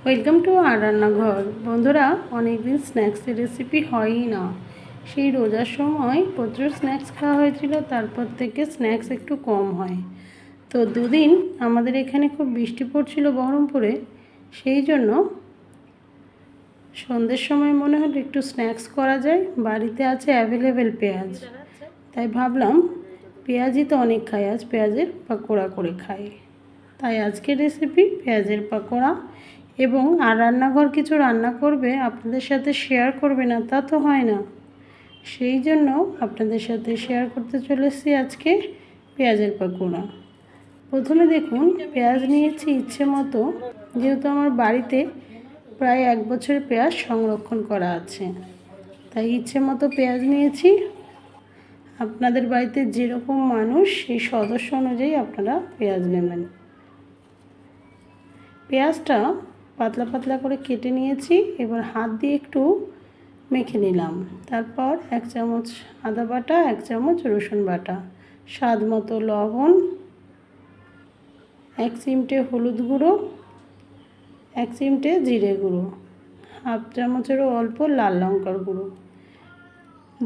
Welcome to আর রান্নাঘর। বন্ধুরা, অনেকদিন স্ন্যাক্সের রেসিপি হয়ই না। সেই রোজার সময় প্রচুর স্ন্যাক্স খাওয়া হয়েছিল, তারপর থেকে স্ন্যাক্স একটু কম হয়। তো দুদিন আমাদের এখানে খুব বৃষ্টি পড়ছিল বহরমপুরে, সেই জন্য সন্ধ্যের সময় মনে হলো একটু স্ন্যাক্স করা যায়। বাড়িতে আছে অ্যাভেলেবেল পেঁয়াজ, তাই ভাবলাম পেঁয়াজই তো অনেক খাই, আজ পেঁয়াজের পাকোড়া করে খাই। তাই আজকের রেসিপি পেঁয়াজের পাকোড়া। এবং আর রান্নাঘর কিছু রান্না করবে, আপনাদের সাথে শেয়ার করবে না তা তো হয় না, সেই জন্য আপনাদের সাথে শেয়ার করতে চলেছি আজকে পেঁয়াজের পাকোড়া। প্রথমে দেখুন, পেঁয়াজ নিয়েছি ইচ্ছে মতো, যেহেতু আমার বাড়িতে প্রায় 1 বছরের পেঁয়াজ সংরক্ষণ করা আছে, তাই ইচ্ছে মতো পেঁয়াজ নিয়েছি। আপনাদের বাড়িতে যেরকম মানুষ সেই সদস্য অনুযায়ী আপনারা পেঁয়াজ নেবেন। পেঁয়াজটা পাতলা পাতলা করে কেটে নিয়েছি, এবার হাত দিয়ে একটু মেখে নিলাম। তারপর 1 চামচ আদা বাটা, 1 চামচ রসুন বাটা, স্বাদ মতো লবণ, 1 চিমটে হলুদ গুঁড়ো, 1 চিমটে জিরে গুঁড়ো, 1/2 চামচেরও অল্প লাল লঙ্কার গুঁড়ো,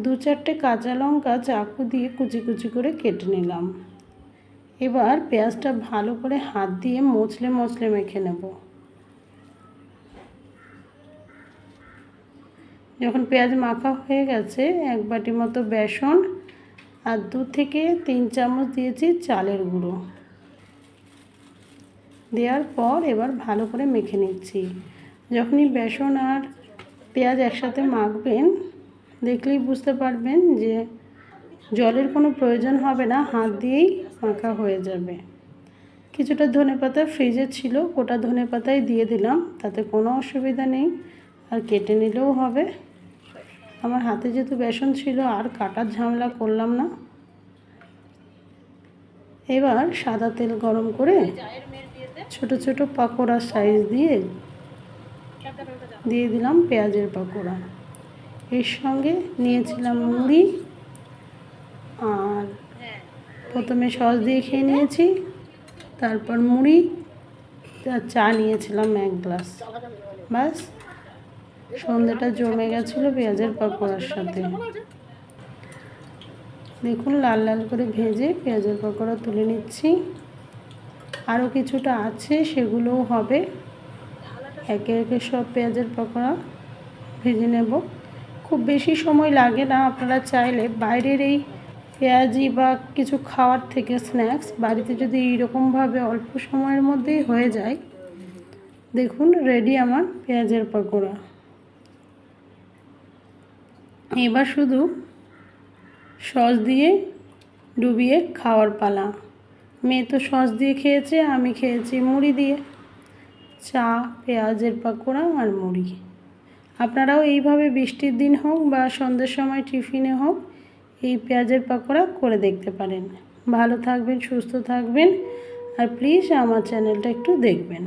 2-4টে কাঁচা লঙ্কা চাকু দিয়ে কুচি কুচি করে কেটে নিলাম। এবার পেঁয়াজটা ভালো করে হাত দিয়ে মচলে মচলে মেখে নেব। যখন পেঁয়াজ মাখা হয়ে গেছে, 1 বাটি মতো বেসন আর 2 থেকে 3 চামচ দিয়েছি চালের গুঁড়ো। দেওয়ার পর এবার ভালো করে মেখে নিচ্ছি। যখনই বেসন আর পেঁয়াজ একসাথে মাখবেন, দেখলেই বুঝতে পারবেন যে জলের কোনো প্রয়োজন হবে না, হাত দিয়েই মাখা হয়ে যাবে। কিছুটা ধনেপাতা ফ্রিজে ছিল, গোটা ধনেপাতাই দিয়ে দিলাম, তাতে কোনো অসুবিধা নেই, আর কেটে নিলেও হবে। আমার হাতে যেহেতু বেসন ছিল, আর কাটার ঝামেলা করলাম না। এবার সাদা তেল গরম করে ছোট ছোট পাকোড়া সাইজ দিয়ে দিলাম পেঁয়াজের পাকোড়া। এর সঙ্গে নিয়েছিলাম মুড়ি, আর প্রথমে সস দিয়ে খেয়ে নিয়েছি, তারপর মুড়ি আর চা নিয়েছিলাম 1 গ্লাস। ব্যাস, সন্ধ্যাটা জমে গেছিলো পেঁয়াজের পাকোড়ার সাথে। দেখুন, লাল লাল করে ভেজে পেঁয়াজের পাকোড়া তুলে নিচ্ছি। আরও কিছুটা আছে, সেগুলোও হবে। একে একে সব পেঁয়াজের পাকোড়া ভেজে নেব। খুব বেশি সময় লাগে না। আপনারা চাইলে বাইরের এই পেঁয়াজি বা কিছু খাওয়ার থেকে স্ন্যাক্স বাড়িতে যদি এইরকমভাবে অল্প সময়ের মধ্যেই হয়ে যায়। দেখুন, রেডি আমার পেঁয়াজের পাকোড়া। এবার শুধু সস দিয়ে ডুবিয়ে খাওয়ার পালা। মেয়ে তো সস দিয়ে খেয়েছে, আমি খেয়েছি মুড়ি দিয়ে। চা, পেঁয়াজের পাকোড়া আর মুড়ি। আপনারাও এইভাবে বৃষ্টির দিন হোক বা সন্ধ্যের সময় টিফিনে হোক, এই পেঁয়াজের পাকোড়া করে দেখতে পারেন। ভালো থাকবেন, সুস্থ থাকবেন, আর প্লিজ আমার চ্যানেলটা একটু দেখবেন।